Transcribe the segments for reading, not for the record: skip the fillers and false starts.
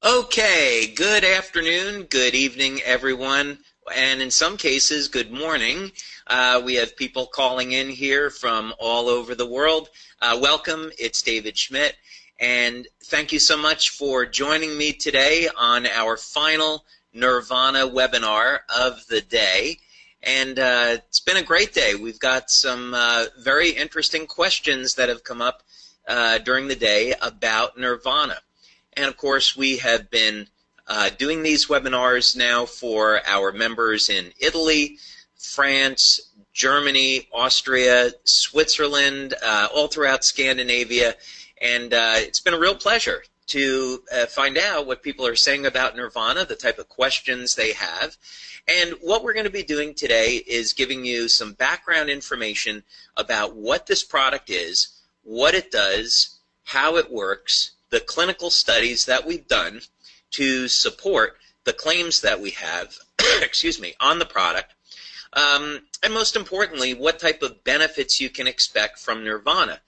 Okay, good afternoon, good evening, everyone, and in some cases, good morning. We have people calling in here from all over the world. Welcome, it's David Schmidt, and thank you so much for joining me today on our final Nirvana webinar of the day. And it's been a great day. We've got some very interesting questions that have come up during the day about Nirvana. And of course, we have been doing these webinars now for our members in Italy, France, Germany, Austria, Switzerland, all throughout Scandinavia. And it's been a real pleasure to find out what people are saying about Nirvana, the type of questions they have. And what we're going to be doing today is giving you some background information about what this product is, what it does, how it works, the clinical studies that we've done to support the claims that we have excuse me, on the product, and most importantly, what type of benefits you can expect from Nirvana.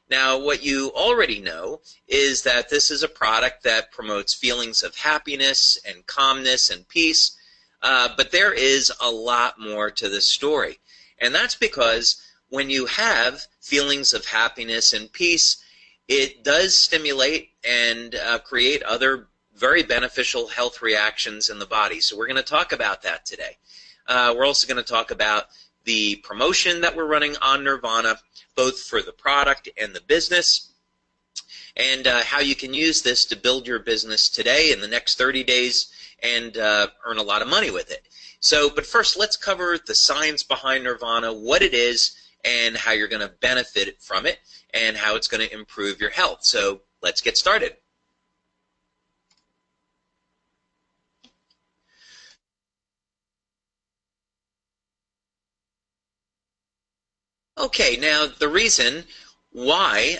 Now, what you already know is that this is a product that promotes feelings of happiness and calmness and peace, but there is a lot more to this story. And that's because when you have feelings of happiness and peace, it does stimulate and create other very beneficial health reactions in the body. So we're going to talk about that today. We're also going to talk about the promotion that we're running on Nirvana, both for the product and the business, and how you can use this to build your business today in the next 30 days and earn a lot of money with it. So, but first, let's cover the science behind Nirvana, what it is, and how you're going to benefit from it, and how it's going to improve your health. So let's get started. Okay, now the reason why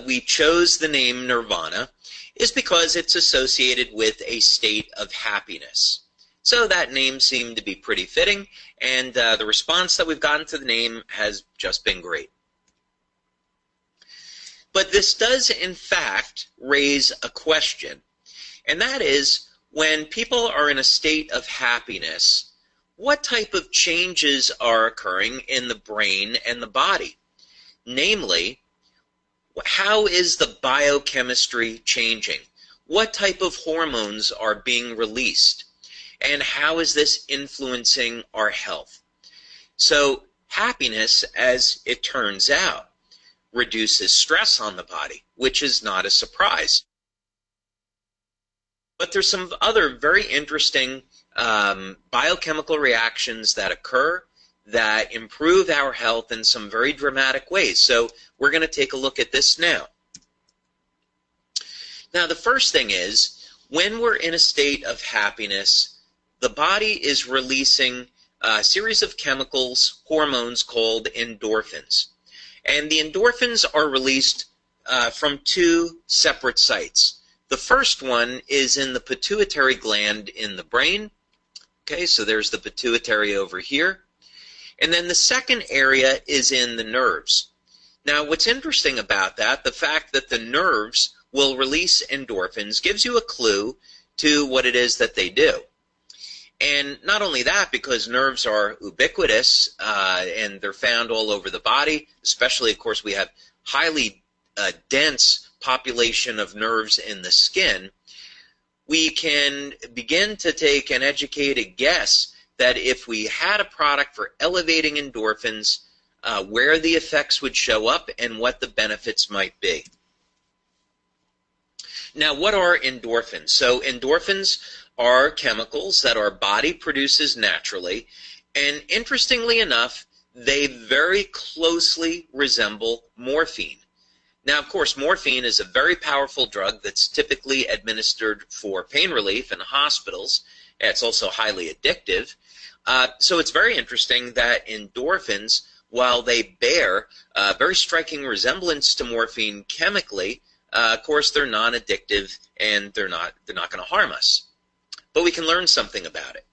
we chose the name Nirvana is because it's associated with a state of happiness. So that name seemed to be pretty fitting, and the response that we've gotten to the name has just been great. But this does, in fact, raise a question, and that is, when people are in a state of happiness, what type of changes are occurring in the brain and the body? Namely, how is the biochemistry changing? What type of hormones are being released? And how is this influencing our health? So happiness, as it turns out, reduces stress on the body, which is not a surprise. But there's some other very interesting biochemical reactions that occur that improve our health in some very dramatic ways. So we're going to take a look at this now. Now, the first thing is, when we're in a state of happiness, the body is releasing a series of chemicals, hormones called endorphins. And the endorphins are released from two separate sites. The first one is in the pituitary gland in the brain. Okay, so there's the pituitary over here. And then the second area is in the nerves. Now, what's interesting about that, the fact that the nerves will release endorphins, gives you a clue to what it is that they do. And not only that, because nerves are ubiquitous and they're found all over the body, especially, of course, we have highly dense population of nerves in the skin, we can begin to take an educated guess that if we had a product for elevating endorphins, where the effects would show up and what the benefits might be. Now, what are endorphins? So endorphins are chemicals that our body produces naturally, and interestingly enough, they very closely resemble morphine. Now, of course, morphine is a very powerful drug that's typically administered for pain relief in hospitals. It's also highly addictive. So it's very interesting that endorphins, while they bear a very striking resemblance to morphine chemically, of course, they're non-addictive and they're not going to harm us. But we can learn something about it.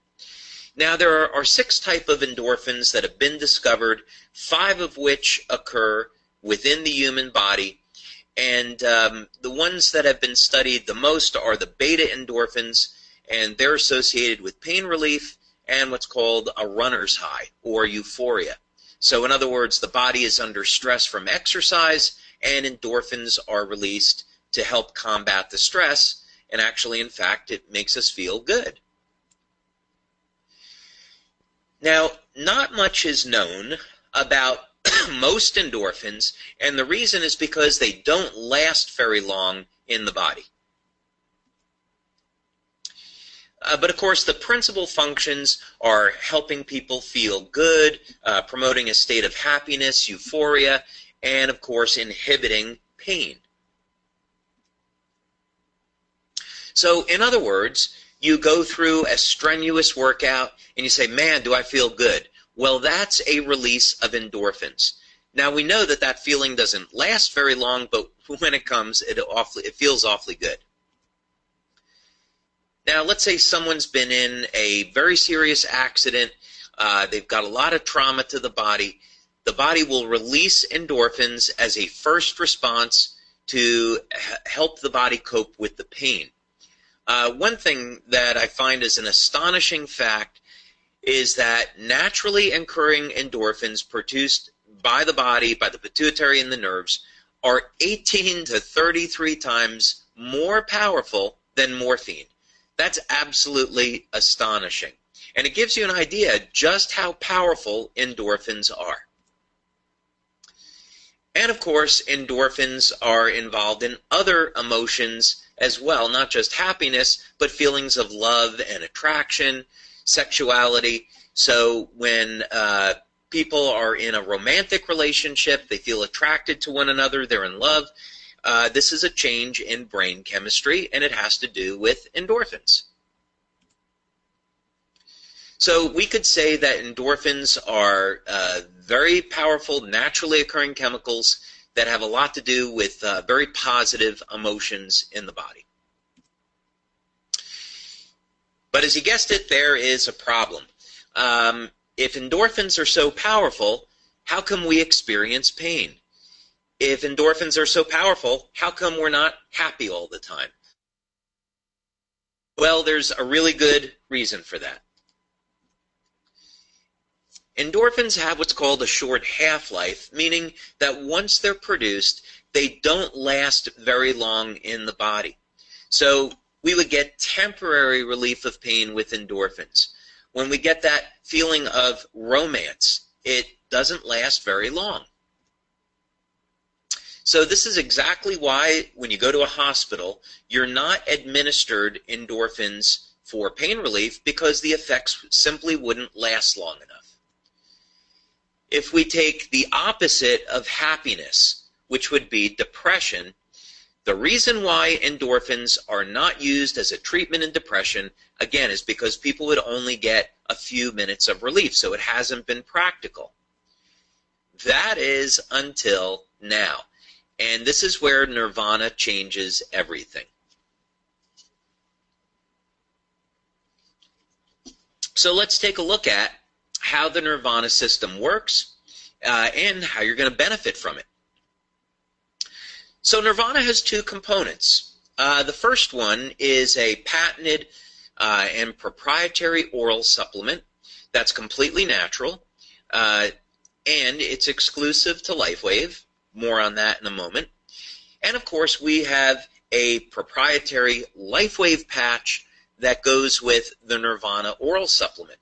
Now, there are 6 types of endorphins that have been discovered, 5 of which occur within the human body, And the ones that have been studied the most are the beta endorphins, and they're associated with pain relief and what's called a runner's high or euphoria. So in other words, the body is under stress from exercise, and endorphins are released to help combat the stress, and actually, in fact, it makes us feel good. Now, not much is known about most endorphins, and the reason is because they don't last very long in the body. But of course, the principal functions are helping people feel good, promoting a state of happiness, euphoria, and of course, inhibiting pain. So, in other words, you go through a strenuous workout and you say, man, do I feel good? Well, that's a release of endorphins. Now, we know that that feeling doesn't last very long, but when it comes, it feels awfully good. Now, let's say someone's been in a very serious accident. They've got a lot of trauma to the body. The body will release endorphins as a first response to help the body cope with the pain. One thing that I find is an astonishing fact is that naturally occurring endorphins produced by the body, by the pituitary and the nerves, are 18 to 33 times more powerful than morphine. That's absolutely astonishing. And it gives you an idea just how powerful endorphins are. And of course, endorphins are involved in other emotions as well, not just happiness, but feelings of love and attraction, sexuality. So when people are in a romantic relationship, they feel attracted to one another, they're in love. This is a change in brain chemistry, and it has to do with endorphins. So we could say that endorphins are very powerful, naturally occurring chemicals that have a lot to do with very positive emotions in the body. But as you guessed it, there is a problem. If endorphins are so powerful, how come we experience pain? If endorphins are so powerful, how come we're not happy all the time? Well, there's a really good reason for that. Endorphins have what's called a short half-life, meaning that once they're produced, they don't last very long in the body. So we would get temporary relief of pain with endorphins. When we get that feeling of romance, it doesn't last very long. So this is exactly why when you go to a hospital, you're not administered endorphins for pain relief, because the effects simply wouldn't last long enough. If we take the opposite of happiness, which would be depression, the reason why endorphins are not used as a treatment in depression, again, is because people would only get a few minutes of relief, so it hasn't been practical. That is until now. And this is where Nirvana changes everything. So let's take a look at how the Nirvana system works and how you're going to benefit from it. So Nirvana has two components. The first one is a patented and proprietary oral supplement that's completely natural, and it's exclusive to LifeWave. More on that in a moment. And of course, we have a proprietary LifeWave patch that goes with the Nirvana oral supplement.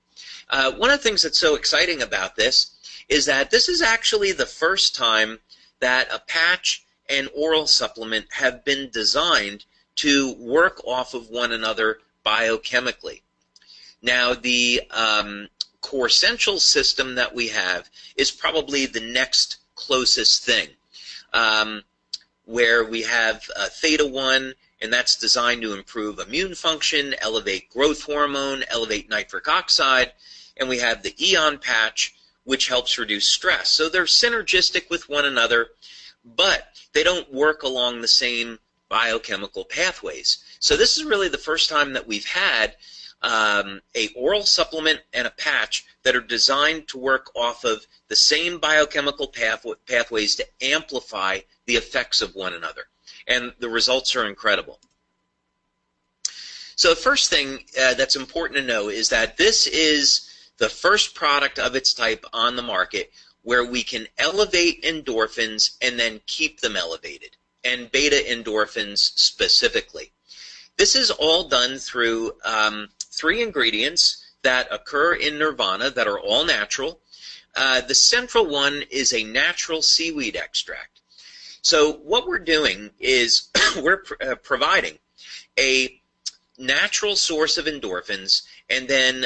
One of the things that's so exciting about this is that this is actually the first time that a patch and oral supplement have been designed to work off of one another biochemically. Now, the core central system that we have is probably the next closest thing, where we have theta 1, and that's designed to improve immune function, elevate growth hormone, elevate nitric oxide, and we have the Eon patch, which helps reduce stress. So they're synergistic with one another, but they don't work along the same biochemical pathways. So this is really the first time that we've had a oral supplement and a patch that are designed to work off of the same biochemical pathways to amplify the effects of one another. And the results are incredible. So the first thing that's important to know is that this is the first product of its type on the market where we can elevate endorphins and then keep them elevated, and beta endorphins specifically. This is all done through 3 ingredients that occur in Nirvana that are all natural. The central one is a natural seaweed extract. So what we're doing is we're providing a natural source of endorphins, and then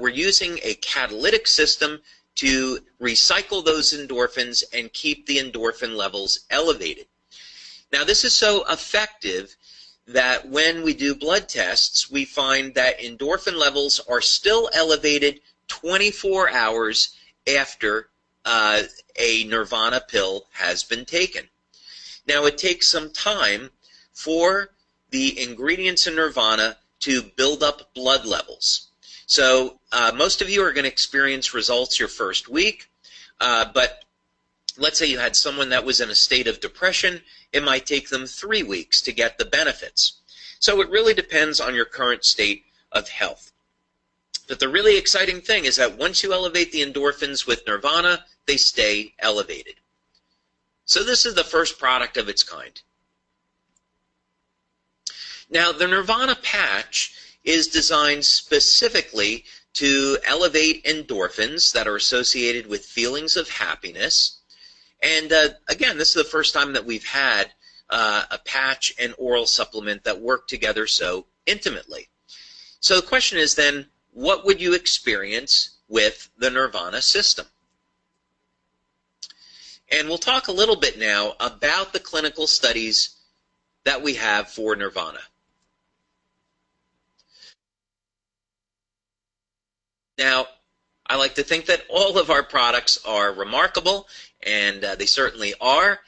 we're using a catalytic system to recycle those endorphins and keep the endorphin levels elevated. Now, this is so effective that when we do blood tests, we find that endorphin levels are still elevated 24 hours after a Nirvana pill has been taken. Now, it takes some time for the ingredients in Nirvana to build up blood levels. So most of you are going to experience results your first week, but let's say you had someone that was in a state of depression, it might take them 3 weeks to get the benefits. So it really depends on your current state of health. But the really exciting thing is that once you elevate the endorphins with Nirvana, they stay elevated. So this is the first product of its kind. Now, the Nirvana patch is designed specifically to elevate endorphins that are associated with feelings of happiness. And again, this is the first time that we've had a patch and oral supplement that work together so intimately. So the question is then, what would you experience with the Nirvana system? And we'll talk a little bit now about the clinical studies that we have for Nirvana. Now, I like to think that all of our products are remarkable, and they certainly are,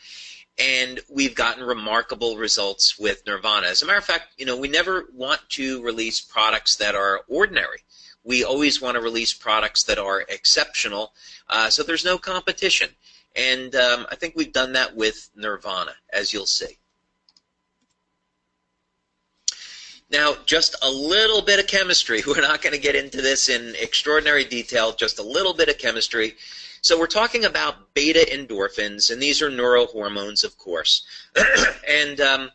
and we've gotten remarkable results with Nirvana. As a matter of fact, we never want to release products that are ordinary. We always want to release products that are exceptional, so there's no competition. And I think we've done that with Nirvana, as you'll see. Now, just a little bit of chemistry. We're not going to get into this in extraordinary detail, just a little bit of chemistry. So we're talking about beta endorphins, and these are neurohormones, of course. And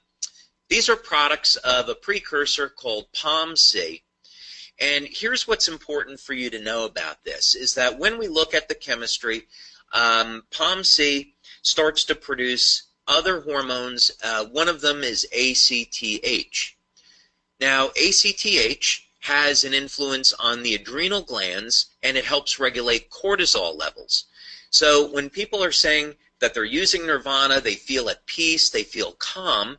these are products of a precursor called POMC. And here's what's important for you to know about this, is that when we look at the chemistry, POMC starts to produce other hormones. One of them is ACTH. Now, ACTH has an influence on the adrenal glands, and it helps regulate cortisol levels. So when people are saying that they're using Nirvana, they feel at peace, they feel calm,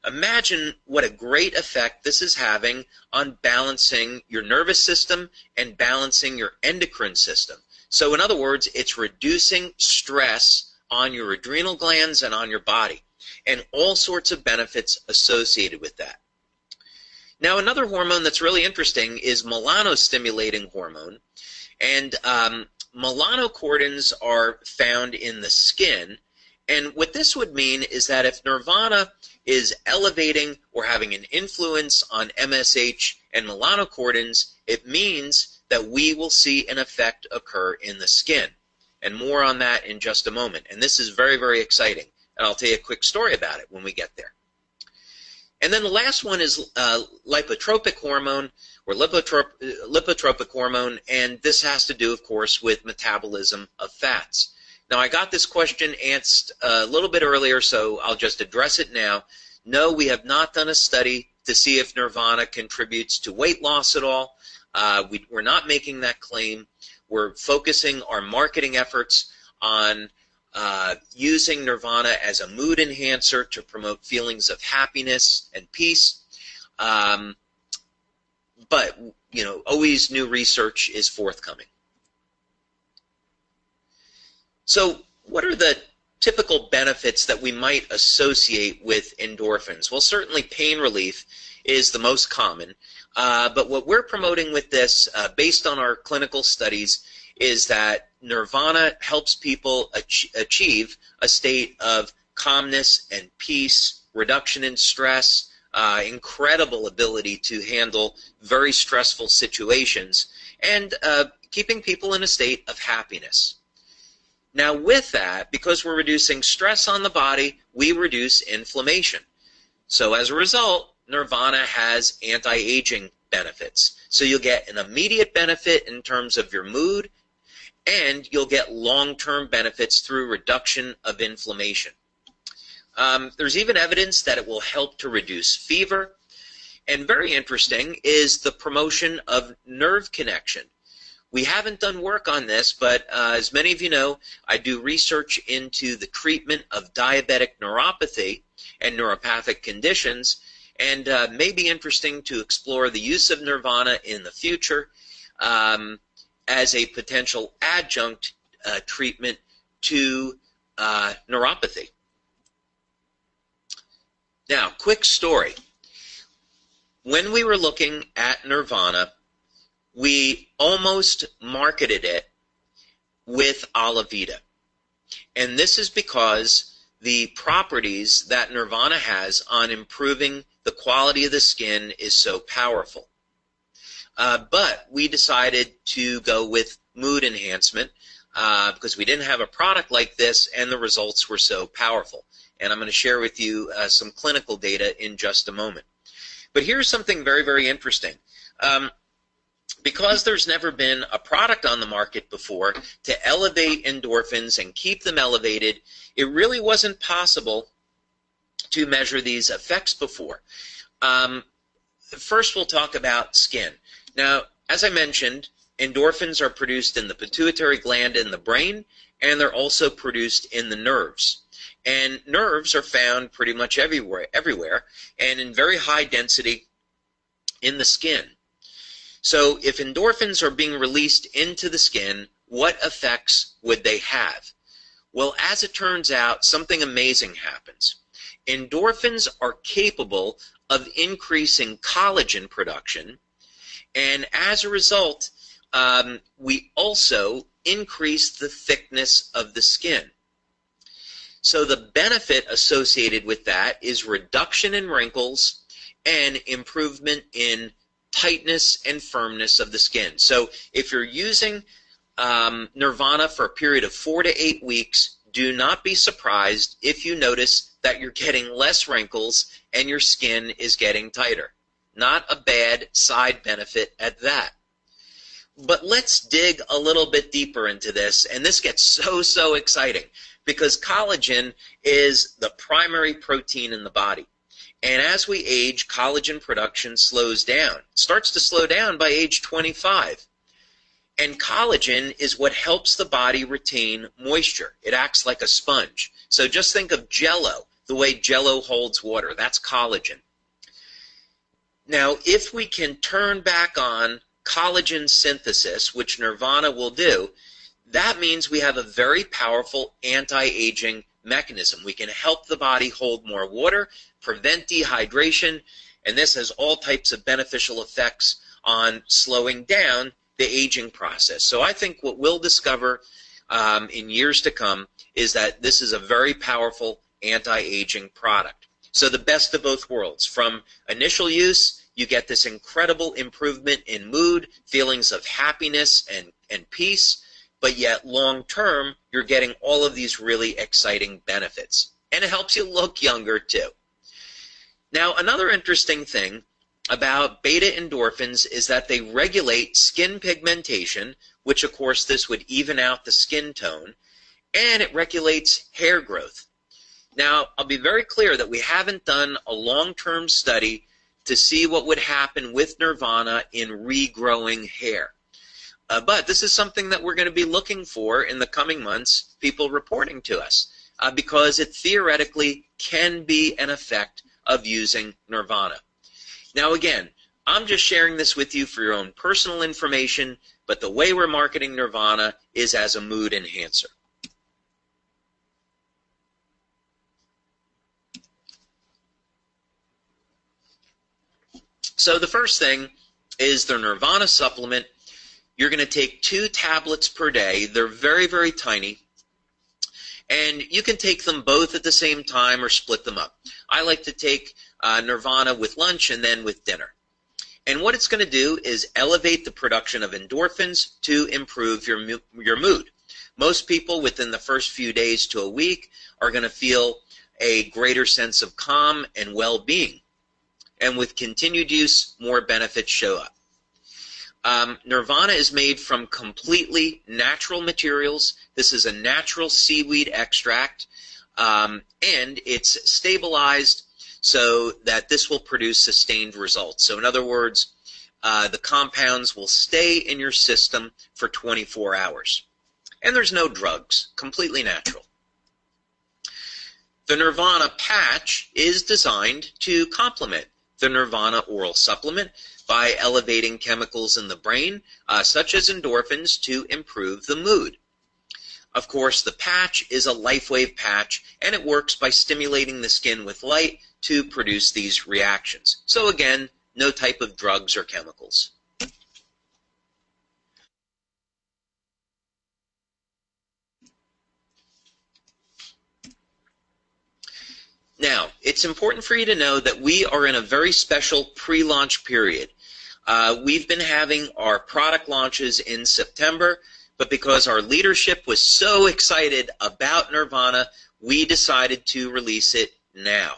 imagine what a great effect this is having on balancing your nervous system and balancing your endocrine system. So in other words, it's reducing stress on your adrenal glands and on your body, and all sorts of benefits associated with that. Now, another hormone that's really interesting is melanostimulating hormone, and melanocortins are found in the skin, and what this would mean is that if Nirvana is elevating or having an influence on MSH and melanocortins, it means that we will see an effect occur in the skin, and more on that in just a moment. And this is very, very exciting, and I'll tell you a quick story about it when we get there. And then the last one is lipotropic hormone, or lipotropic hormone, and this has to do, of course, with metabolism of fats. Now, I got this question asked a little bit earlier, so I'll just address it now. No, we have not done a study to see if Nirvana contributes to weight loss at all. We're not making that claim. We're focusing our marketing efforts on using Nirvana as a mood enhancer to promote feelings of happiness and peace. But, always new research is forthcoming. So what are the typical benefits that we might associate with endorphins? Well, certainly pain relief is the most common, but what we're promoting with this, based on our clinical studies, is that Nirvana helps people achieve a state of calmness and peace, reduction in stress, incredible ability to handle very stressful situations, and keeping people in a state of happiness. Now with that, because we're reducing stress on the body, we reduce inflammation. So as a result, Nirvana has anti-aging benefits. So you'll get an immediate benefit in terms of your mood, and you'll get long-term benefits through reduction of inflammation. There's even evidence that it will help to reduce fever. And very interesting is the promotion of nerve connection. We haven't done work on this, but as many of you know, I do research into the treatment of diabetic neuropathy and neuropathic conditions, and may be interesting to explore the use of Nirvana in the future as a potential adjunct treatment to neuropathy. Now, quick story. When we were looking at Nirvana, we almost marketed it with Alavida. And this is because the properties that Nirvana has on improving the quality of the skin is so powerful. But we decided to go with mood enhancement because we didn't have a product like this and the results were so powerful. And I'm going to share with you some clinical data in just a moment. But here's something very, very interesting. Because there's never been a product on the market before to elevate endorphins and keep them elevated, it really wasn't possible to measure these effects before. First, we'll talk about skin. Now, as I mentioned, endorphins are produced in the pituitary gland in the brain, and they're also produced in the nerves. And nerves are found pretty much everywhere, and in very high density in the skin. So if endorphins are being released into the skin, what effects would they have? Well, as it turns out, something amazing happens. Endorphins are capable of increasing collagen production, and as a result, we also increase the thickness of the skin. So the benefit associated with that is reduction in wrinkles and improvement in tightness and firmness of the skin. So if you're using Nirvana for a period of 4 to 8 weeks, do not be surprised if you notice that you're getting less wrinkles and your skin is getting tighter. Not a bad side benefit at that. But let's dig a little bit deeper into this, and this gets so exciting because collagen is the primary protein in the body. And as we age, collagen production slows down. It starts to slow down by age 25. And collagen is what helps the body retain moisture. It acts like a sponge. So just think of Jell-O, the way Jell-O holds water. That's collagen. Now, if we can turn back on collagen synthesis, which Nirvana will do, that means we have a very powerful anti-aging mechanism. We can help the body hold more water, prevent dehydration, and this has all types of beneficial effects on slowing down the aging process. So I think what we'll discover in years to come is that this is a very powerful anti-aging product. So the best of both worlds. From initial use, you get this incredible improvement in mood, feelings of happiness and peace, but yet long-term, you're getting all of these really exciting benefits. And it helps you look younger, too. Now, another interesting thing about beta endorphins is that they regulate skin pigmentation, which, of course, this would even out the skin tone, and it regulates hair growth. Now, I'll be very clear that we haven't done a long-term study to see what would happen with Nirvana in regrowing hair. But this is something that we're going to be looking for in the coming months, people reporting to us, because it theoretically can be an effect of using Nirvana. Now again, I'm just sharing this with you for your own personal information, but the way we're marketing Nirvana is as a mood enhancer. So the first thing is the Nirvana supplement. You're going to take 2 tablets per day. They're very, very tiny. And you can take them both at the same time or split them up. I like to take Nirvana with lunch and then with dinner. And what it's going to do is elevate the production of endorphins to improve your mood. Most people within the first few days to a week are going to feel a greater sense of calm and well-being. And with continued use, more benefits show up. Nirvana is made from completely natural materials. This is a natural seaweed extract, and it's stabilized so that this will produce sustained results. So in other words, the compounds will stay in your system for 24 hours. And there's no drugs, completely natural. The Nirvana patch is designed to complement the Nirvana oral supplement by elevating chemicals in the brain, such as endorphins, to improve the mood. Of course, the patch is a LifeWave patch, and it works by stimulating the skin with light to produce these reactions. So again, no type of drugs or chemicals. Now, it's important for you to know that we are in a very special pre-launch period. We've been having our product launches in September, but because our leadership was so excited about Nirvana, we decided to release it now.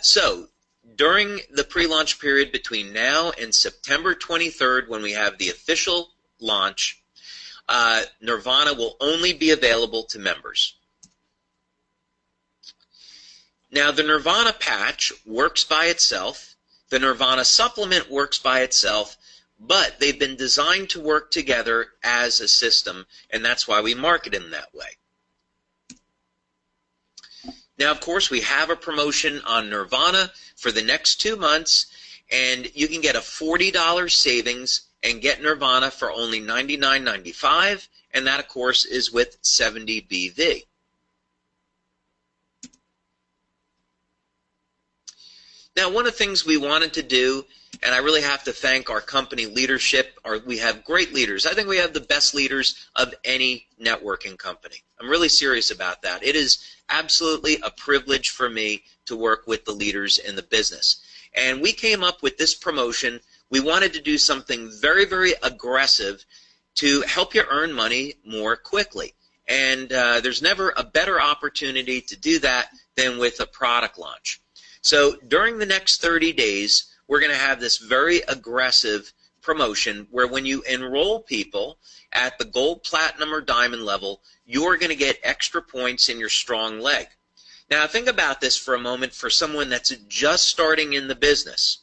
So, during the pre-launch period between now and September 23rd, when we have the official launch, Nirvana will only be available to members. Now, the Nirvana patch works by itself. The Nirvana supplement works by itself, but they've been designed to work together as a system, and that's why we market them that way. Now, of course, we have a promotion on Nirvana for the next 2 months, and you can get a $40 savings and get Nirvana for only $99.95, and that, of course, is with 70 BV. Now, one of the things we wanted to do, and I really have to thank our company leadership, we have great leaders. I think we have the best leaders of any networking company. I'm really serious about that. It is absolutely a privilege for me to work with the leaders in the business. And we came up with this promotion. We wanted to do something very, very aggressive to help you earn money more quickly. And there's never a better opportunity to do that than with a product launch. So during the next 30 days, we're going to have this very aggressive promotion where when you enroll people at the gold, platinum, or diamond level, you're going to get extra points in your strong leg. Now think about this for a moment for someone that's just starting in the business.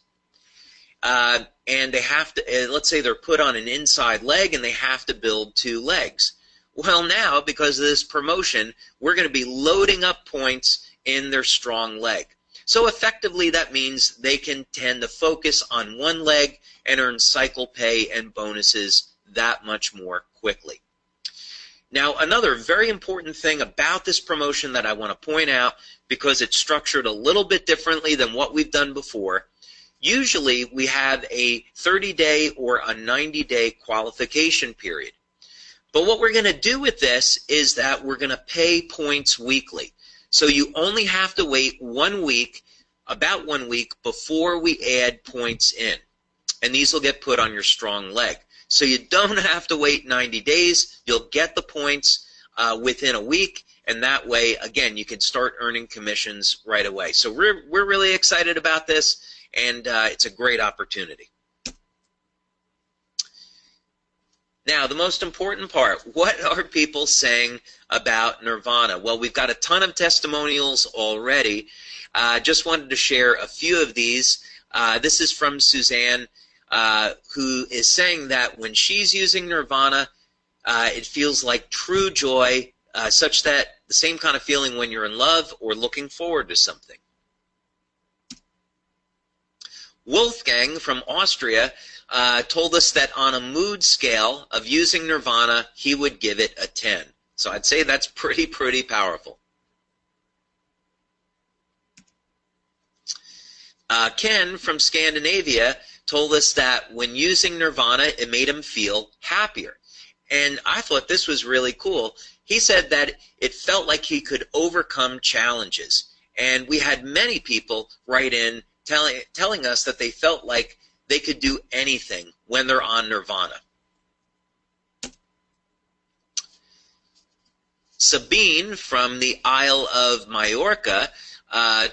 And they have to, let's say they're put on an inside leg and they have to build 2 legs. Well, now, because of this promotion, we're going to be loading up points in their strong leg. So effectively, that means they can tend to focus on 1 leg and earn cycle pay and bonuses that much more quickly. Now, another very important thing about this promotion that I want to point out, because it's structured a little bit differently than what we've done before, usually we have a 30-day or a 90-day qualification period. But what we're going to do with this is that we're going to pay points weekly. So you only have to wait 1 week, about 1 week, before we add points in. And these will get put on your strong leg. So you don't have to wait 90 days. You'll get the points within a week. And that way, again, you can start earning commissions right away. So we're really excited about this, and it's a great opportunity. Now, the most important part, what are people saying about Nirvana? Well, we've got a ton of testimonials already. Just wanted to share a few of these. This is from Suzanne, who is saying that when she's using Nirvana, it feels like true joy, such that the same kind of feeling when you're in love or looking forward to something. Wolfgang from Austria told us that on a mood scale of using Nirvana, he would give it a 10. So I'd say that's pretty powerful. Ken from Scandinavia told us that when using Nirvana, it made him feel happier. And I thought this was really cool. He said that it felt like he could overcome challenges. And we had many people write in telling us that they felt like they could do anything when they're on Nirvana. Sabine from the Isle of Majorca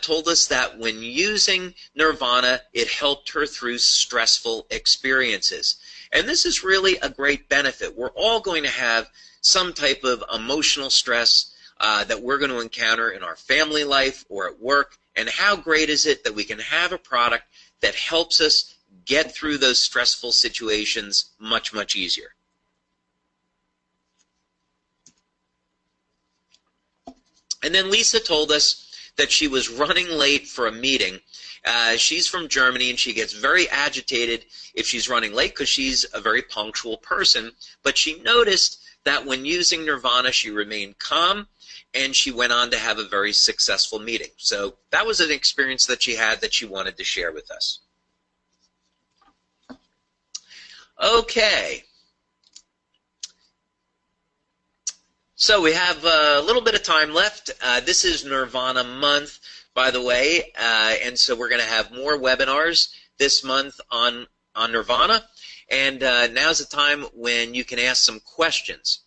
told us that when using Nirvana, it helped her through stressful experiences. And this is really a great benefit. We're all going to have some type of emotional stress that we're going to encounter in our family life or at work. And how great is it that we can have a product that helps us get through those stressful situations much, much easier. And then Lisa told us that she was running late for a meeting. She's from Germany, and she gets very agitated if she's running late because she's a very punctual person. But she noticed that when using Nirvana, she remained calm, and she went on to have a very successful meeting. So that was an experience that she had that she wanted to share with us. Okay. So we have a little bit of time left. This is Nirvana month, by the way, and so we're going to have more webinars this month on Nirvana. And now's the time when you can ask some questions.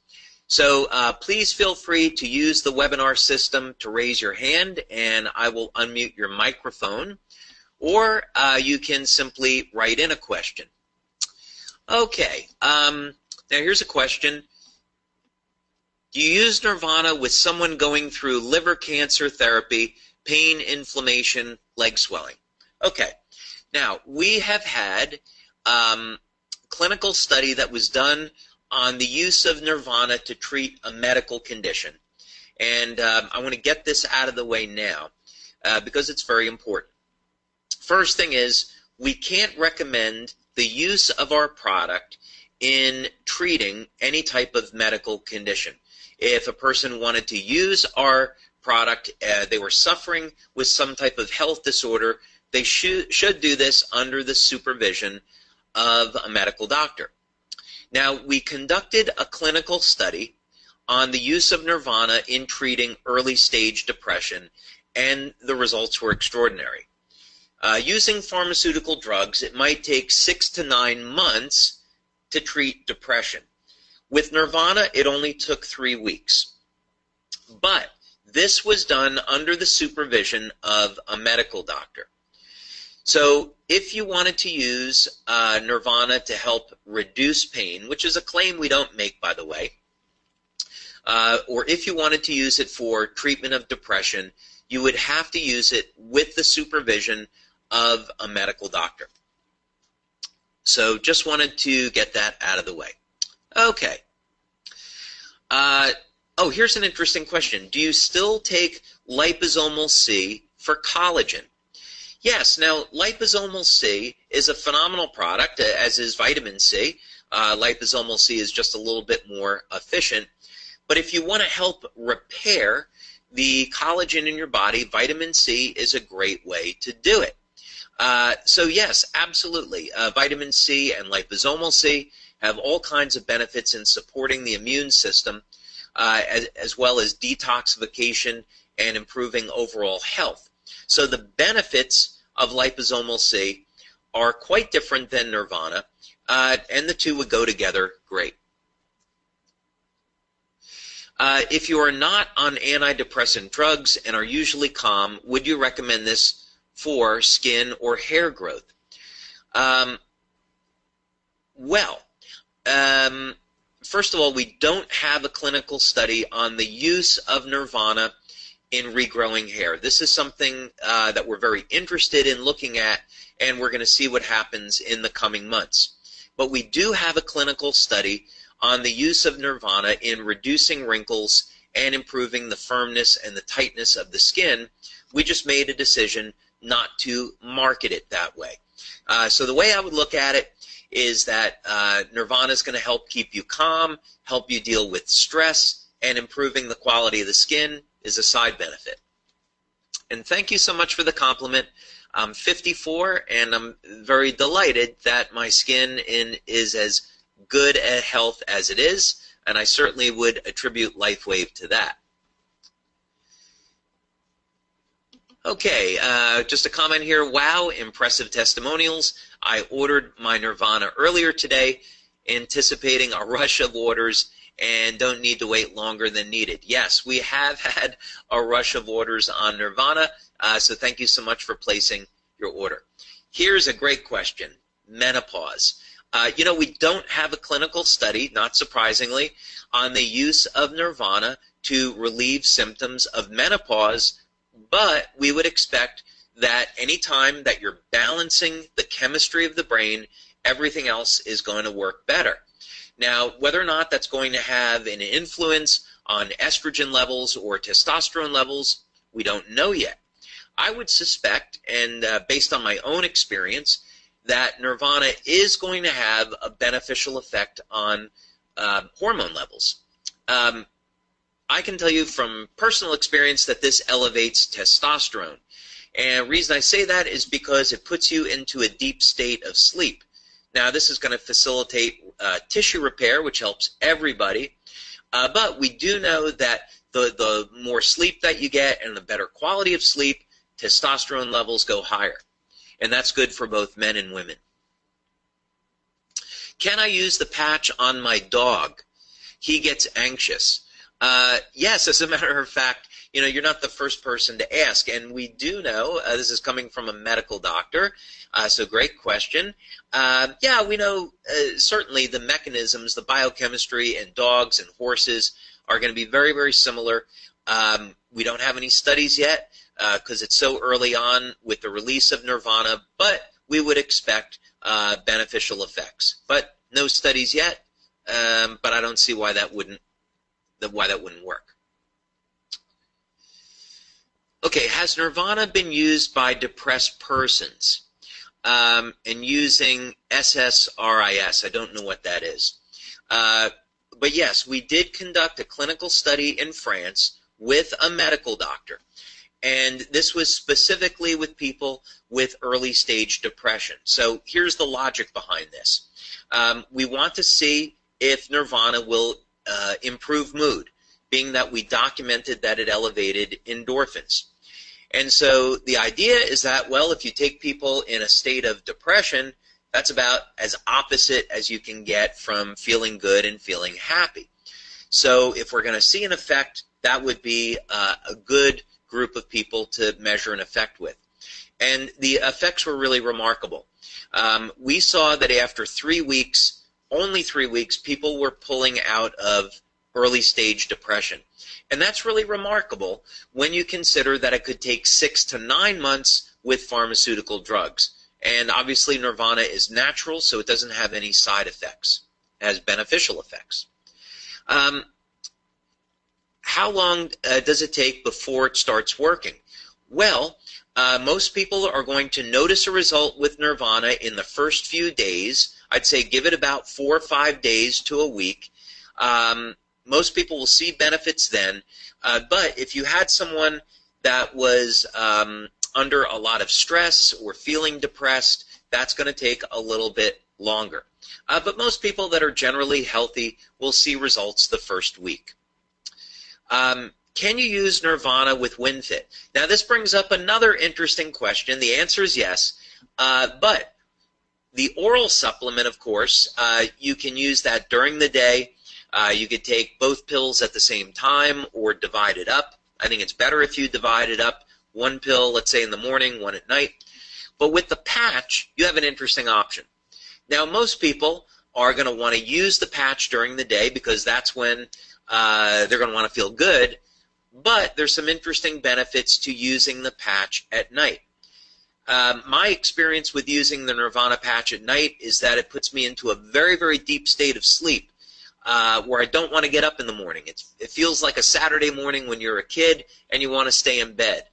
So please feel free to use the webinar system to raise your hand, and I will unmute your microphone. Or you can simply write in a question. Okay, now here's a question. Do you use Nirvana with someone going through liver cancer therapy, pain, inflammation, leg swelling? Okay, now we have had clinical study that was done on the use of Nirvana to treat a medical condition. And I want to get this out of the way now because it's very important. First thing is, we can't recommend the use of our product in treating any type of medical condition. If a person wanted to use our product, they were suffering with some type of health disorder, they should do this under the supervision of a medical doctor. Now, we conducted a clinical study on the use of Nirvana in treating early stage depression, and the results were extraordinary. Using pharmaceutical drugs, it might take 6 to 9 months to treat depression. With Nirvana, it only took 3 weeks. But this was done under the supervision of a medical doctor. So if you wanted to use Nirvana to help reduce pain, which is a claim we don't make, by the way, or if you wanted to use it for treatment of depression, you would have to use it with the supervision of a medical doctor. So just wanted to get that out of the way. Okay. Oh, here's an interesting question. Do you still take liposomal C for collagen? Yes. Now, liposomal C is a phenomenal product, as is vitamin C. Liposomal C is just a little bit more efficient. But if you want to help repair the collagen in your body, vitamin C is a great way to do it. So yes, absolutely. Vitamin C and liposomal C have all kinds of benefits in supporting the immune system, as well as detoxification and improving overall health. So the benefits of liposomal C are quite different than Nirvana, and the two would go together great. If you are not on antidepressant drugs and are usually calm, would you recommend this for skin or hair growth? First of all, we don't have a clinical study on the use of Nirvana in regrowing hair. This is something that we're very interested in looking at, and we're going to see what happens in the coming months. But we do have a clinical study on the use of Nirvana in reducing wrinkles and improving the firmness and the tightness of the skin. We just made a decision not to market it that way. So the way I would look at it is that Nirvana is going to help keep you calm, help you deal with stress, and improving the quality of the skin is a side benefit. And thank you so much for the compliment. I'm 54, and I'm very delighted that my skin is as good a health as it is, and I certainly would attribute LifeWave to that. Okay, just a comment here. Wow, impressive testimonials. I ordered my Nirvana earlier today, anticipating a rush of orders, and don't need to wait longer than needed. Yes, we have had a rush of orders on Nirvana, so thank you so much for placing your order. Here's a great question. Menopause. You know, we don't have a clinical study, not surprisingly, on the use of Nirvana to relieve symptoms of menopause, but we would expect that any time that you're balancing the chemistry of the brain, everything else is going to work better. Now, whether or not that's going to have an influence on estrogen levels or testosterone levels, we don't know yet. I would suspect, and based on my own experience, that Nirvana is going to have a beneficial effect on hormone levels. I can tell you from personal experience that this elevates testosterone. And the reason I say that is because it puts you into a deep state of sleep. Now, this is going to facilitate tissue repair, which helps everybody. But we do know that the more sleep that you get and the better quality of sleep, testosterone levels go higher. And that's good for both men and women. Can I use the patch on my dog? He gets anxious. Yes, as a matter of fact, you know, you're not the first person to ask, and we do know, this is coming from a medical doctor, so great question. Yeah, we know certainly the mechanisms, the biochemistry in dogs and horses are going to be very, very similar. We don't have any studies yet because it's so early on with the release of Nirvana, but we would expect beneficial effects. But no studies yet, but I don't see why that wouldn't work. Okay, has Nirvana been used by depressed persons? And using SSRIs, I don't know what that is. But yes, we did conduct a clinical study in France with a medical doctor. And this was specifically with people with early stage depression. So here's the logic behind this. We want to see if Nirvana will improve mood, being that we documented that it elevated endorphins. And so the idea is that, well, if you take people in a state of depression, that's about as opposite as you can get from feeling good and feeling happy. So if we're going to see an effect, that would be a good group of people to measure an effect with. And the effects were really remarkable. We saw that after 3 weeks, only 3 weeks, people were pulling out of early stage depression. And that's really remarkable when you consider that it could take 6 to 9 months with pharmaceutical drugs. And obviously Nirvana is natural, so it doesn't have any side effects. It has beneficial effects. How long does it take before it starts working? Well, most people are going to notice a result with Nirvana in the first few days. I'd say give it about 4 or 5 days to a week. Most people will see benefits then, but if you had someone that was under a lot of stress or feeling depressed, that's going to take a little bit longer. But most people that are generally healthy will see results the first week. Can you use Nirvana with WinFit? Now this brings up another interesting question. The answer is yes, but the oral supplement, of course, you can use that during the day. You could take both pills at the same time or divide it up. I think it's better if you divide it up. 1 pill, let's say in the morning, 1 at night. But with the patch, you have an interesting option. Now, most people are going to want to use the patch during the day because that's when they're going to want to feel good. But there's some interesting benefits to using the patch at night. My experience with using the Nirvana patch at night is that it puts me into a very, very deep state of sleep. Where I don't want to get up in the morning. It feels like a Saturday morning when you're a kid and you want to stay in bed.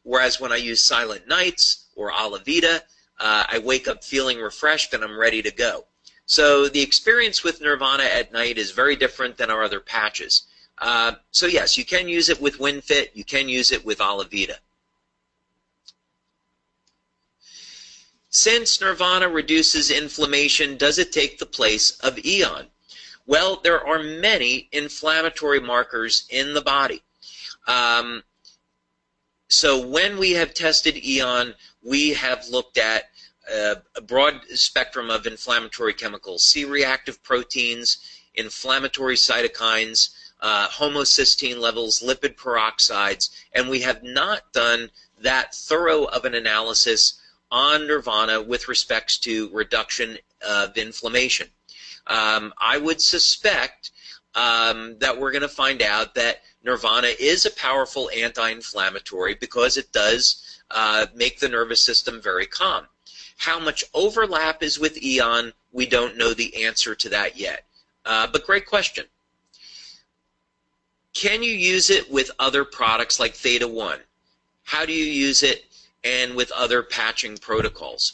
Whereas when I use Silent Nights or Alavita, I wake up feeling refreshed and I'm ready to go. So the experience with Nirvana at night is very different than our other patches. So yes, you can use it with WinFit. You can use it with Alavita. Since Nirvana reduces inflammation, does it take the place of Eon? Well, there are many inflammatory markers in the body. So when we have tested Eon, we have looked at a broad spectrum of inflammatory chemicals, C-reactive proteins, inflammatory cytokines, homocysteine levels, lipid peroxides, and we have not done that thorough of an analysis on Nirvana with respects to reduction of inflammation. I would suspect that we're going to find out that Nirvana is a powerful anti-inflammatory because it does make the nervous system very calm. How much overlap is with Eon, we don't know the answer to that yet. But great question. Can you use it with other products like Theta 1? How do you use it and with other patching protocols?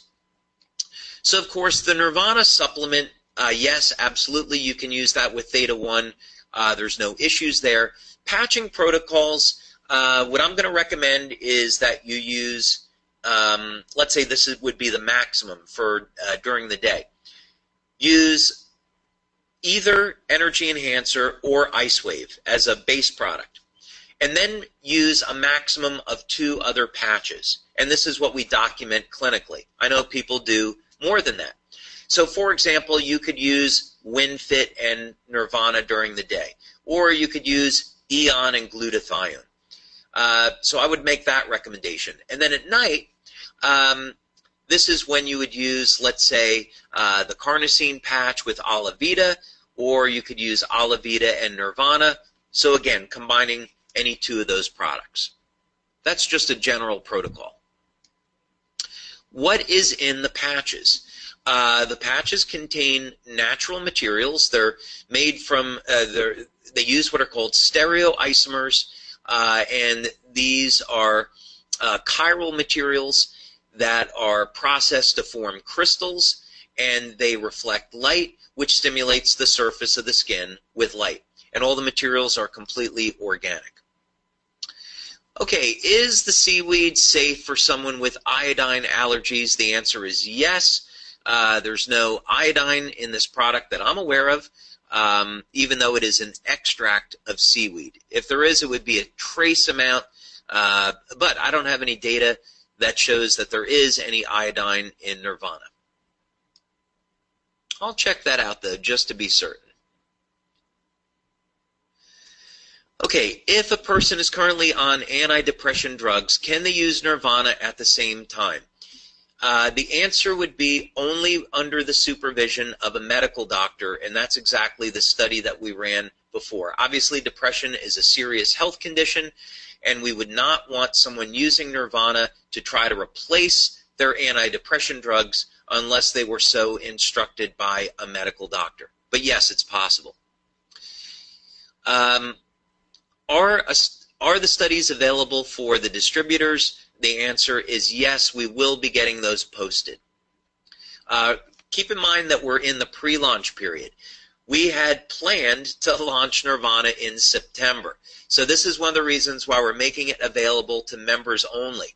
So, of course, the Nirvana supplement, yes, absolutely, you can use that with Theta 1. There's no issues there. Patching protocols, what I'm going to recommend is that you use, let's say would be the maximum for during the day. Use either Energy Enhancer or Ice Wave as a base product. And then use a maximum of 2 other patches. And this is what we document clinically. I know people do more than that. So, for example, you could use WinFit and Nirvana during the day. Or you could use Eon and glutathione. So I would make that recommendation. And then at night, this is when you would use, let's say, the carnosine patch with Alavita, or you could use Alavita and Nirvana. So again, combining any 2 of those products. That's just a general protocol. What is in the patches? The patches contain natural materials. They're made from, they use what are called stereoisomers, and these are chiral materials that are processed to form crystals, and they reflect light, which stimulates the surface of the skin with light. And all the materials are completely organic. Okay, is the seaweed safe for someone with iodine allergies? The answer is yes. There's no iodine in this product that I'm aware of, even though it is an extract of seaweed. If there is, it would be a trace amount, but I don't have any data that shows that there is any iodine in Nirvana. I'll check that out, though, just to be certain. Okay, if a person is currently on antidepressant drugs, can they use Nirvana at the same time? The answer would be only under the supervision of a medical doctor, and that's exactly the study that we ran before. Obviously, depression is a serious health condition, and we would not want someone using Nirvana to try to replace their antidepressant drugs unless they were so instructed by a medical doctor. But yes, it's possible. Are the studies available for the distributors? The answer is yes, we will be getting those posted. Keep in mind that we're in the pre-launch period. We had planned to launch Nirvana in September. So this is one of the reasons why we're making it available to members only.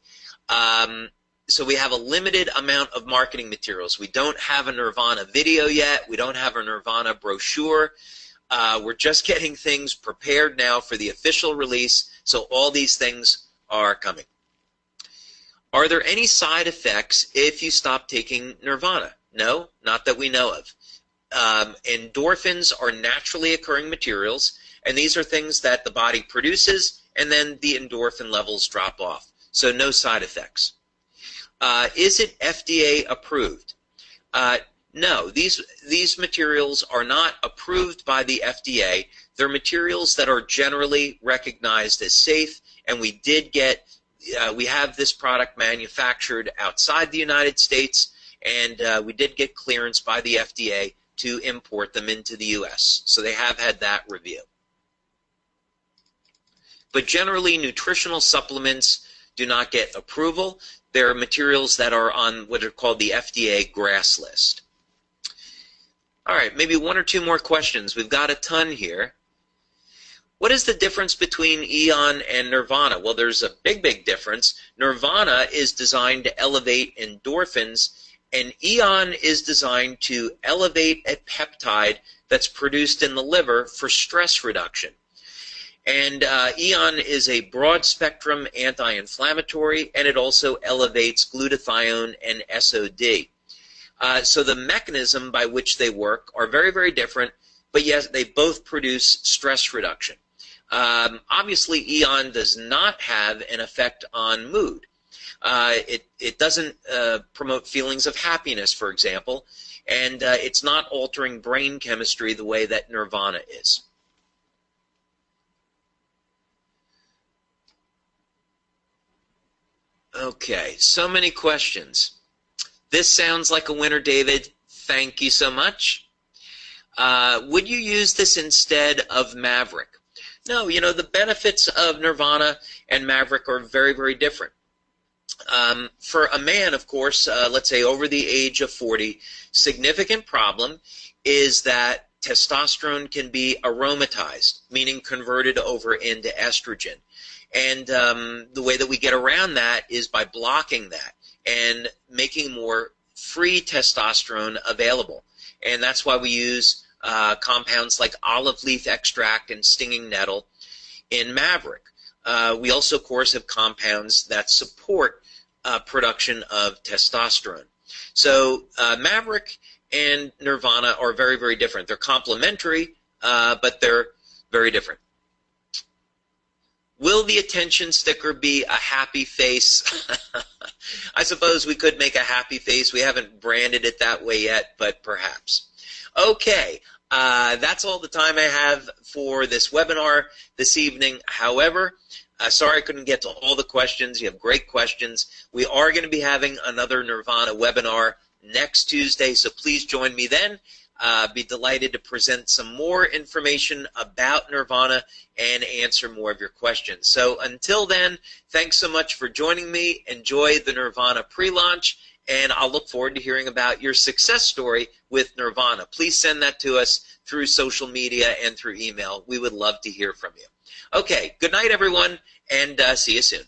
So we have a limited amount of marketing materials. We don't have a Nirvana video yet. We don't have a Nirvana brochure. We're just getting things prepared now for the official release, so all these things are coming. Are there any side effects if you stop taking Nirvana? No, not that we know of. Endorphins are naturally occurring materials, and these are things that the body produces, and then the endorphin levels drop off. So no side effects. Is it FDA approved? No, these materials are not approved by the FDA. They're materials that are generally recognized as safe, and we have this product manufactured outside the United States, and we did get clearance by the FDA to import them into the U.S. So they have had that review. But generally, nutritional supplements do not get approval. They're materials that are on what are called the FDA GRAS list. All right, maybe 1 or 2 more questions. We've got a ton here. What is the difference between Eon and Nirvana? Well, there's a big difference. Nirvana is designed to elevate endorphins, and Eon is designed to elevate a peptide that's produced in the liver for stress reduction. And Eon is a broad-spectrum anti-inflammatory, and it also elevates glutathione and SOD. So the mechanism by which they work are very different, but yes, they both produce stress reduction. Obviously, Eon does not have an effect on mood. It doesn't promote feelings of happiness, for example, and it's not altering brain chemistry the way that Nirvana is. Okay, so many questions. This sounds like a winner, David. Thank you so much. Would you use this instead of Maverick? No, you know, the benefits of Nirvana and Maverick are very different. For a man, of course, let's say over the age of 40, significant problem is that testosterone can be aromatized, meaning converted over into estrogen. And the way that we get around that is by blocking that and making more free testosterone available. And that's why we use compounds like olive leaf extract and stinging nettle in Maverick. We also, of course, have compounds that support production of testosterone. So Maverick and Nirvana are very different. They're complementary, but they're very different. Will the attention sticker be a happy face? I suppose we could make a happy face. We haven't branded it that way yet, but perhaps. Okay, that's all the time I have for this webinar this evening. However, sorry I couldn't get to all the questions. You have great questions. We are going to be having another Nirvana webinar next Tuesday, so please join me then. Be delighted to present some more information about Nirvana and answer more of your questions. So until then, thanks so much for joining me. Enjoy the Nirvana pre-launch, and I'll look forward to hearing about your success story with Nirvana. Please send that to us through social media and through email. We would love to hear from you. Okay, good night, everyone, and see you soon.